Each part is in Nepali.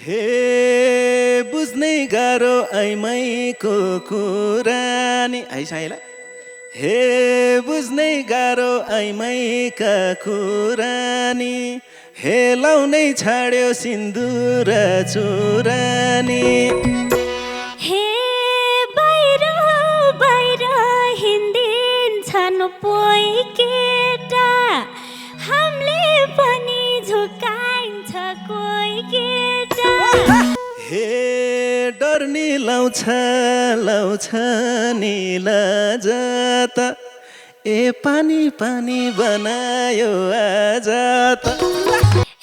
हे बुझ्नै गाह्रो आइमाईको कुरा नि आइसाइला हे बुझ्नै गाह्रो आइमाईका कुरा नि हे लाउनै छाड्यो सिन्दुर चुरानी हे बाहिर बाहिर हिँडिन्छन् पोइ केटा हामीले पनि झुकाइन्छ कोही केटा हे डर्नी लाउँछ लाउँछ नि लजात ए पानी पानी बनायो आज त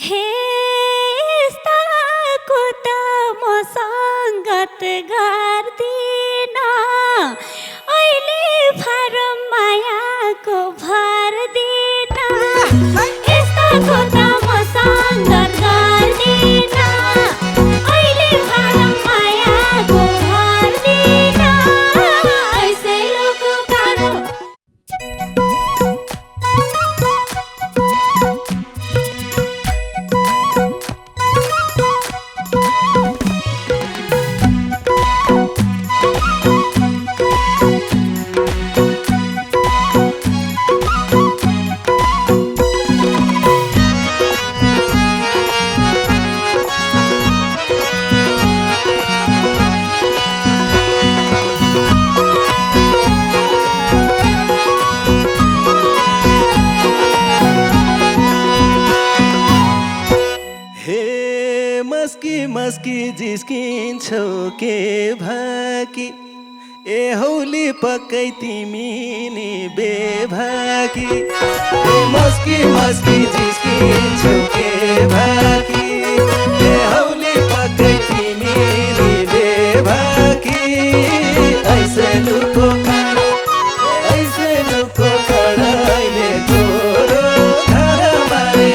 हे यस्ताको त म सङ्गत गर्दिन अहिले फारम मायाको भर्दिन यस्ताको त म सङ्गत गर्दिन अहिले फारम मायाको भर्दिन ऐसै लोको गाह्रो मस्की जिस्किन्छौ के भाकी ए हौली पक्कै तिमी नि बेभाकी मस्की जिस्किन्छौ के भाकी ए हौली पक्कै तिमी नि बेभाकी ऐसे लुको कडाइले तोरो घर मारे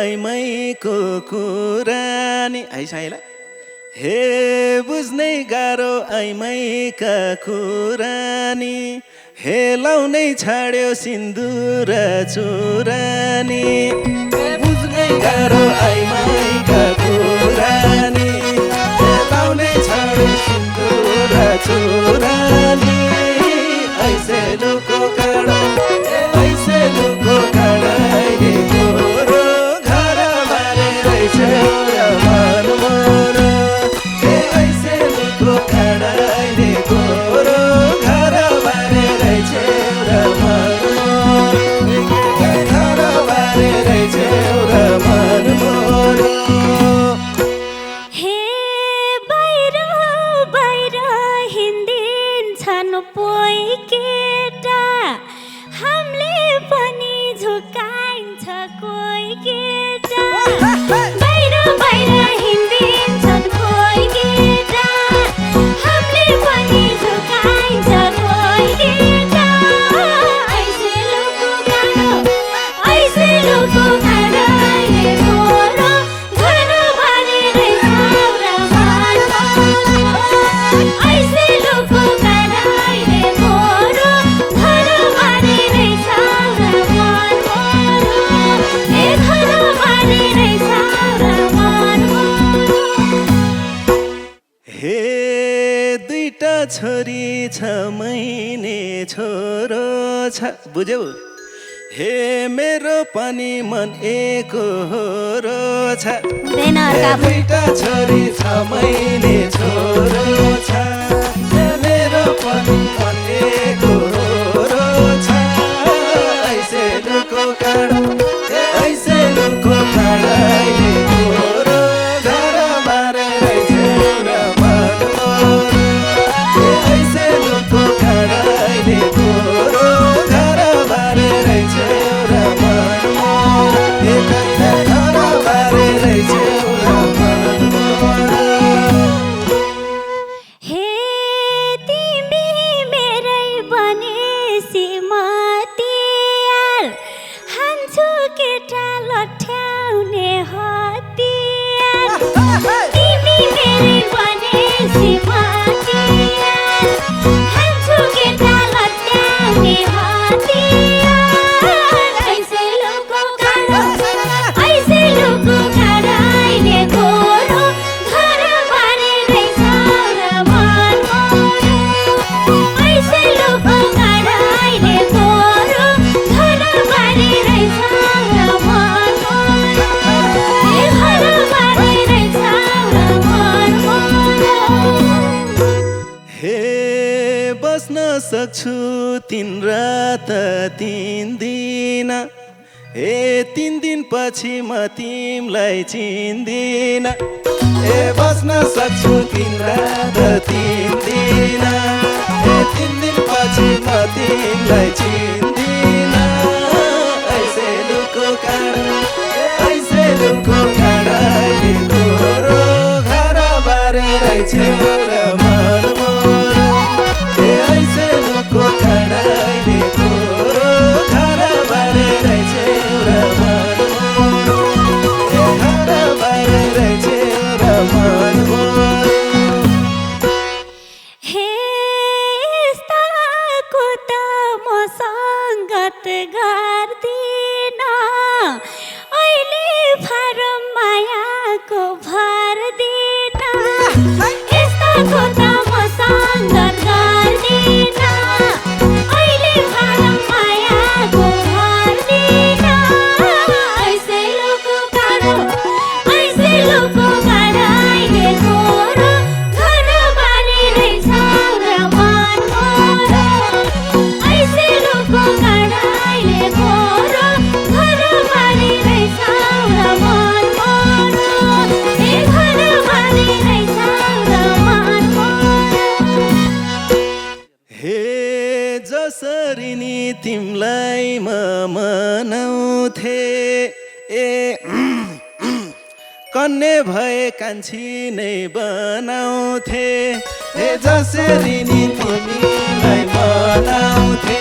आइमाईको कुरा नि आइसाइला हे बुझ्नै गाह्रो आइमाईका कुरा नि हे लाउनै छाड्यो सिन्दुर चुरानी बुझ्नै गाह्रो आइमाईका कुरा नि हे लाउनै छाड्यो सिन्दुर चुरानी ऐसे लुको काडो ऐसे लुको काडाइले तोरो पोइ केटा हामीले पनि झुकाइन्छ कोही केटा बाहिर बाहिर हिँडिन्छन् कोही केटा हामीले पनि झुकाइन्छ कोही केटा ऐसे लोको गाह्रोले तोरो घर भरि रहेछ ऐसे लोको छोरी 6 महिने छोरो छ बुझ्यौ हे मेरो पनि मन एकहोरो छ दुईटा छोरी छ मैले छोरो छ हे मेरो पनि मन एकहोरो छ ऐसे लुको काँडो ऐसे लुको काँडाले गोरो घर मारेर छेउरा मन मोरो ऐसे लुको काँडाले गोरो घर मारेर छेउरा मन मोरो घर मारेर छेउरा मन मोरो हे तिमी मेरै बनेसी मतियार हान्छु केटा लठ्याउने हतियार तिमी मेरै बनेसी मतियार हान्छु केटा लठ्याउने हतियार ऐसे लुको काँडो ऐसे लुको काँडाले गोरो घर मारेरै छाउरा मन मोरो ऐसे लुको काँडाले गोरो घर मारेरै छाउरा मन मोरो घर मारेरै छाउरा मन मोरो हे बस्न सक्छु 3 रात 3 दिन हे 3 दिनपछि म तिमीलाई चिन्दिन हे बस्न सक्छु 3 रात 3 दिन हे 3 दिनपछि म तिमीलाई चिन्दिन ऐसे लुको काँडो ऐसे लुको काँडाले गोरो घर बारेर छेउरा मन मोरो ऐसे लुको काँडाले गोरो घर बारेर छेउरा मन मोरो घर बारेर छेउरा मन मोरो हे यस्ताको त म सङ्गत गर्दिन अहिले फारम मायाको भर्दिन यस्ताको त म सङ्गत गर्दिन अहिले फारम मायाको भर्दिन ऐसे लुको काँडो ऐसे लुको काँडाले गोरो घर मारेरै छाउरा मन मोरो ऐसे लुको काँडाले गोरो घर मारेरै छाउरा मन मोरो घर मारेरै छाउरा मन मोरो हे जसरी नि तिमलाई म मनाउँथे ए कन्ने भए कान्छी नै बनाउँथे हे जसरी नि तिमीलाई मनाउँथे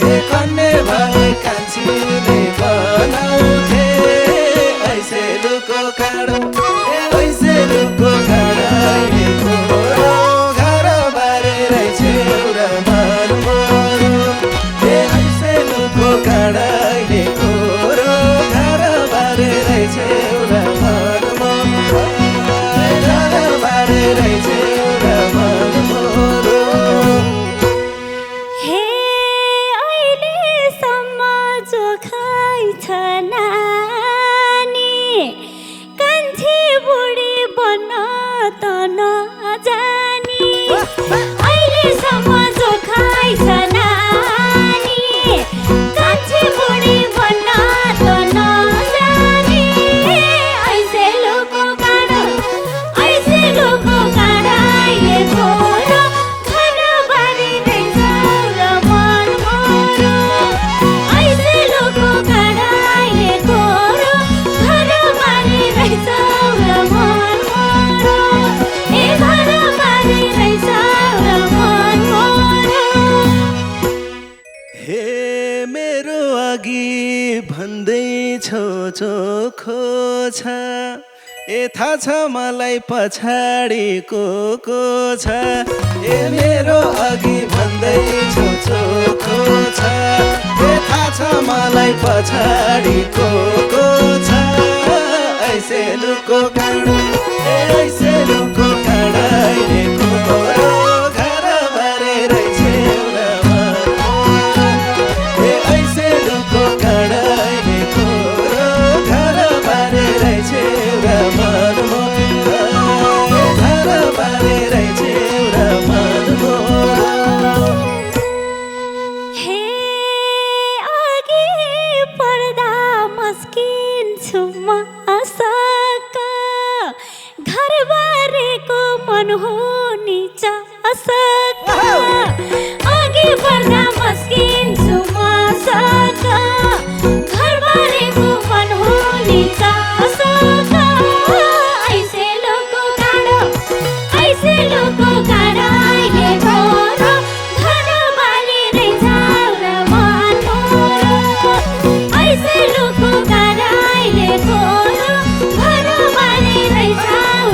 हे कन्ने भए कान्छी नै बनाउँथे ऐसे लुको काँडो ऐसे लुको काँडाले गोरो घर बारेर छेउरा मन मोरो ऐसे लुको काँडाले गोरो घर बारेर छेउरा मन मोरो घर बारेर छेउरा मन मोरो हे अहिलेसम्म जोखाइ छ नानी कान्छी बुढी बन्न त नजानी अहिलेसम्म जोखाइ छ नानी कान्छी बुढी बन्न त नजानी ऐसे लुको काँडो ऐसे लुको काँडाले गोरो घर बारेरै छाउरा मन मोरो ऐसे लुको काँडाले गोरो घर बारेरै छाउरा मन मोरो घर बारेरै छाउरा मन मोरो हे मेरो अघि भन्दैछौ चोखो छ ए थाहा छ मलाई पछाडि को छ ए मेरो अघि भन्दैछौ चोखो छ ए थाहा छ मलाई पछाडि को छ ऐसे लुको काँडो ऐसे लुको काँडाले गोरो घर बारेर छेउरा मन मोरो मन हुने चसक अघि बढ्न मस्किन्छु मसक घर बारेको मन हुने चसक ऐसे लोको काँडो अहिले घोरो घर बाली रहेछ र मन मोरो ऐसे लोको काँडो अहिले घोरो घर बाली रहेछ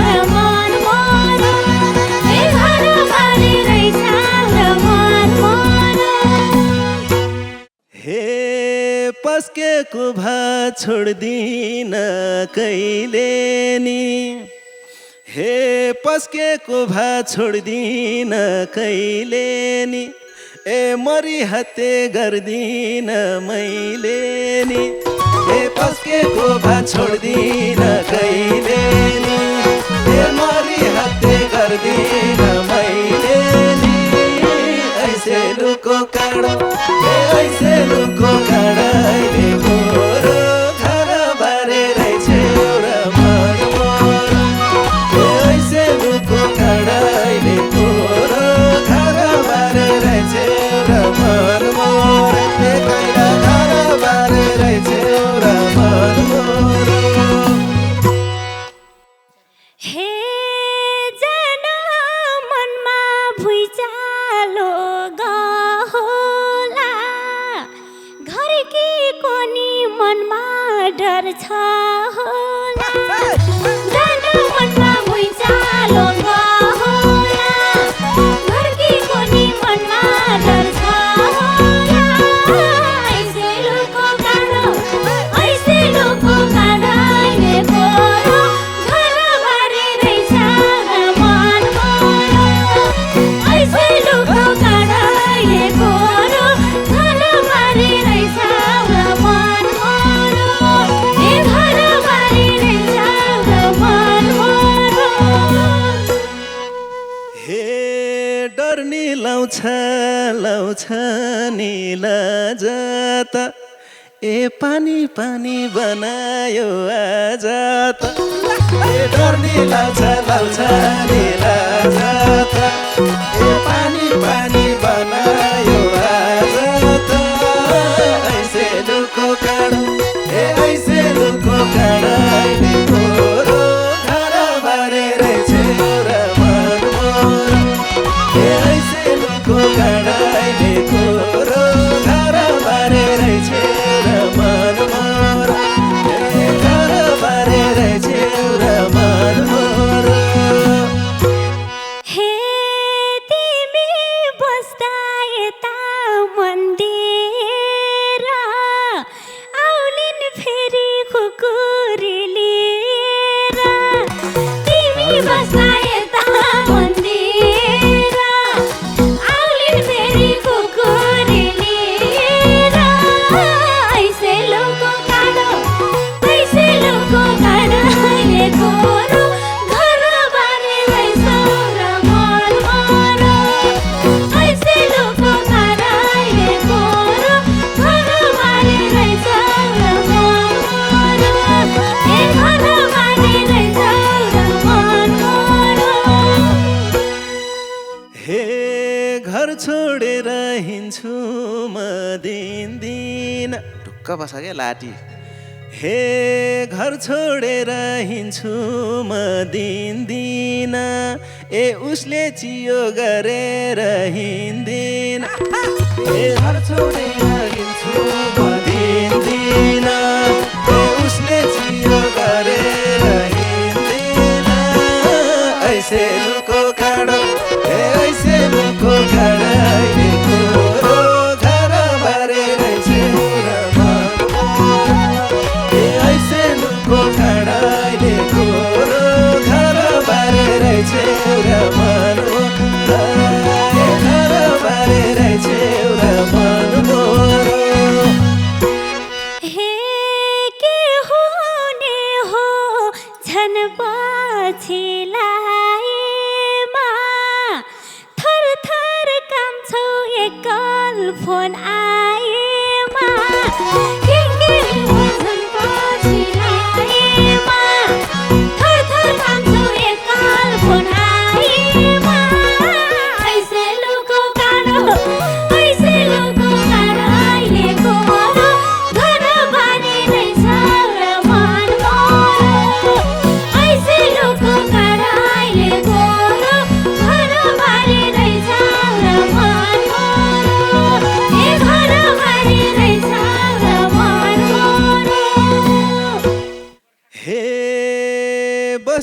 र मन मोरो घर बाली रहेछ र मन मोरो हे पस्केको भात छोड्दिन कहिले नि हे पस्केको भात छोड्दिन कहिले नि ए मरिहत्ते गर्दिन मैले नि हे पस्केको भात छोड्दिन कहिले नि ए मरिहत्ते गर्दिन मैले नि ऐसे लुको काँडो ऐसे लुको काँडो अहिले गोरो घर बारे रहेछ र मन मोरो ऐसे लुको काँडो अहिले गोरो घर बारे रहेछ र मन मोरो काँडा घर बारे रहेछ र मन मोरो हे जन मनमा भुइँचालो गहोला घरकी कोनी मनमा डर छ होला जन मनमा भुइँचालो गहोला घरकी कोनी मनमा डर छ होला ऐसे लोको काँडो अहिले गोरो घर बारे रहेछ र मन मोरो ऐसे लोको काँडो अहिले गोरो घर बारे रहेछ र मन मोरो घर बारे रहेछ र मन मोरो हे डर्नी लाउँछ निल जाता ए पानी पानी बनायो आज त ए डर्नी लाउँछ निल जाता ए पानी पानी बनायो आज त ऐसे लुको काँडो ऐसे लुको काँडो अहिले गोरो घर बारे रहेछ र मन मोरो ऐसे लुको काँडो अहिले गोरो घर बारे रहेछ र मन मोरो घर बारे रहेछ र मन मोरो हे तिमी बस्दा यता मन्दिर आउलिन् फेरि खुकुरी लिएर तिमी बस्दा यता मन्दिर आउलिन् फेरि खुकुरी लिएर ऐसे लोको काँडो अहिले गोरो घर बारे रहेछ र मन मोरो ऐसे लोको काँडो अहिले गोरो घर बारे रहेछ र मन मोरो घर बारे रहेछ र मन मोरो हे घर छोडेर हिँड्छु म दिन ढुक्क बस क्या लाटी हे घर छोडेर हिँड्छु म दिन ए उसले चियो गरेर हिँड्दिन ए घर छोडेर हिँड्छु म दिन ए उसले चियो गरेर हिँड्दिन ऐसे लुको काँडो ऐसे लुको काँडो अहिले गोरो घर बारे रहेछ र मन मोरो ऐसे लुको काँडो अहिले गोरो घर बारे रहेछ र मन मोरो घर बारे रहेछ र मन मोरो हे के हुने हो झन् पछिलाएमा थर थर काम्छौ एकल फोन आएमा के हो झन् पछिलाएमा थर थर काम्छौ एकल फोन आएमा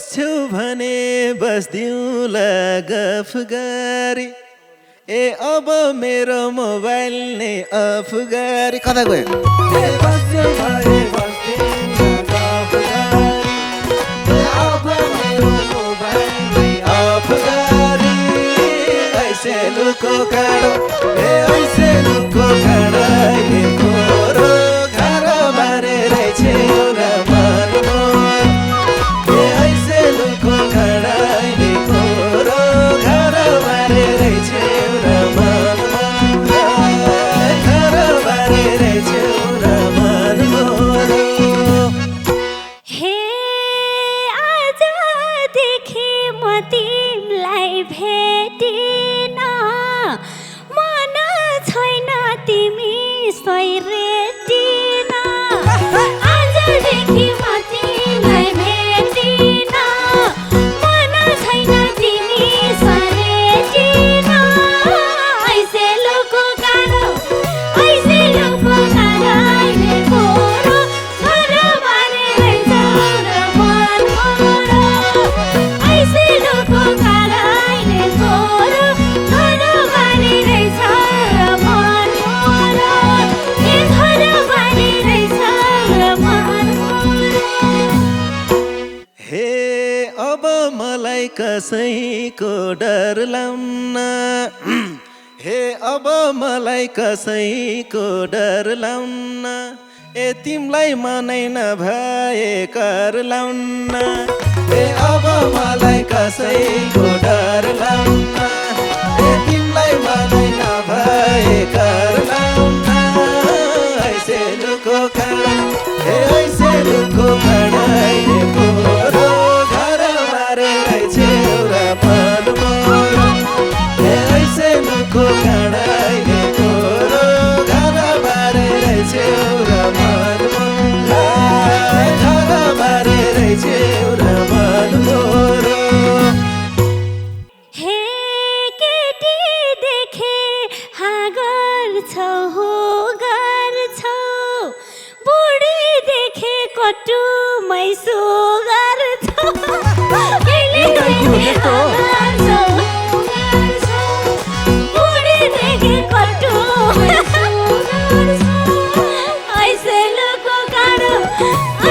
बस्छौ भने बस्दिउँला गफ गरी ए अब मेरो मोबाइल नै अफ गरी कता गयो ए बस्छौ भने बस्दिउँला गफ गरी ए अब मेरो मोबाइल नै अफ गरी ऐसे लुको काँडो ए ऐसे लुको काँडो अहिले खोरो घर बारेर छेउरा मनमा ए ऐसे लुको काँडो अहिले खोरो घर बारेर छेउरा मनमा घर बारेर छेउरा मनमा हे आजदेखि म तिमीलाई भेटिन मन छैन तिमी सैरेटिन आजदेखि म तिमीलाई भेटिन मन छैन तिमी सैरेटिन ऐसे लुको काँडो ऐसे लुको काँडो अहिले खोरो घर बारेर छेउरा मनमा ऐसे लुको काँडो अहिले खोरो घर बारेर छेउरा मनमा ए घर बारेर छेउरा मनमा हे अब मलाई कसैको डर लाउन हे अब मलाई कसैको डर लाउन ए तिमीलाई मनै नभए कर लाउन ए अब मलाई कसैको डर लाउन ए तिमीलाई मनै नभए कर लाउन ऐसे लुको काँडो ए ऐसे लुको काँडो अहिले खोरो घर बारेर छेउरा मनमा ए ऐसे लुको काँडो अहिले खोरो घर बारेर छेउरा मनमा घर बारेर छेउरा मनमा हे केटी देखे हाँ गर्छौ हो गर्छौ बुढी देखे कटु मैसो गर्छौ केटी देखे हाँ गर्छौ हो गर्छौ बुढी देखे कटु मैसो गर्छौ ऐसे लुको काँडो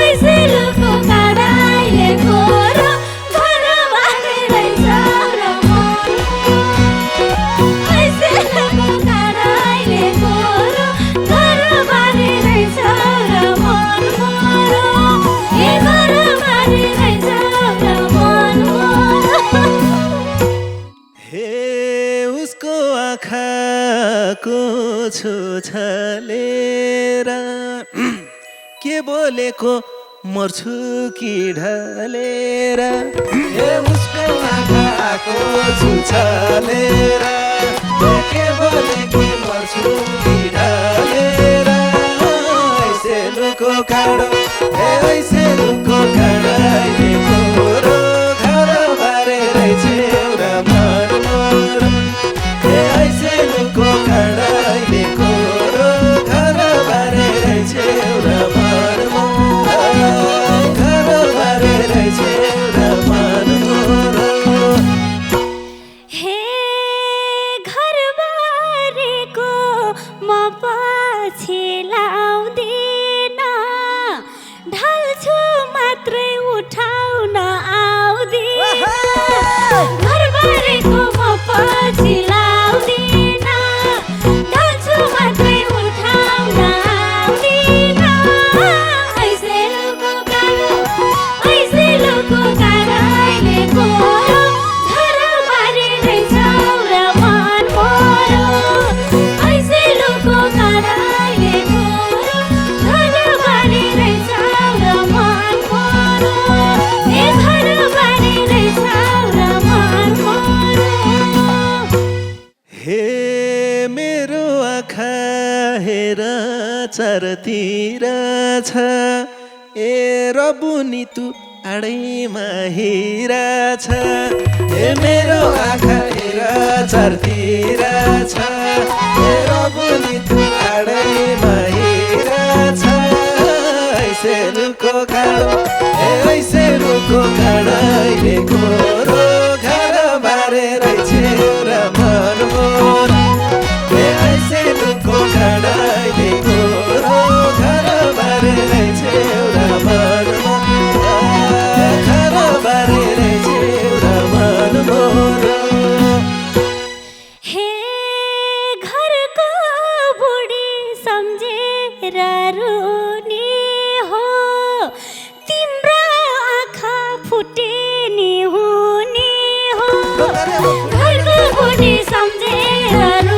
ऐसे लुको काँडो अहिले खोरो घर बारेर छेउरा मनमा ऐसे लुको काँडो अहिले खोरो घर बारेर छेउरा मनमा ए घर बारेर छेउरा मनमा हे उसको आँखाको छलेर के बोलेको मर्छु कि ढलेर हे उसको आँखाको छलेर के बोलेको मर्छु कि ढलेर ऐसे लुको काँडो ए ऐसे लुको काँडो अहिले खोरो घर बारेर छेउरा मनमा ए ऐसे लुको काँडो अहिले खोरो घर बारेर छेउरा मनमा घर बारेर छेउरा मनमा हे घर बारेको म पछि लाउँदिन ढल्छु मात्रै उठाउन आउँदिन घर बारेको म पछि लाउँदिन ढल्छु मात्रै उठाउन आउँदिन ऐसे लुको काँडो ऐसे लुको काँडो अहिले खोरो घर बारेर छेउरा मनमा ऐसे लुको काँडो अहिले खोरो घर बारेर छेउरा मनमा ए घर बारेर छेउरा मनमा हे मेरो आँखा हेर चारतिर छ ए रबुनी तु आडैमा हिरा छ ए मेरो आँखा हेर चारतिर छ ए रबुनी तु आडैमा हिरा छ ऐसे लुको काँडो ए ऐसे दुःखो घडैले खोरो घर बारे रहेछ र मन मोर ऐसे दुःखो घडैले खोरो घर बारे रहेछ र मन मोर घर बारे रहेछ र मन मोर हे घरको बुढी सम्झेर रुने हो तिम्रो आँखा फुटेनी हुने हो घरको बुढी सम्झेर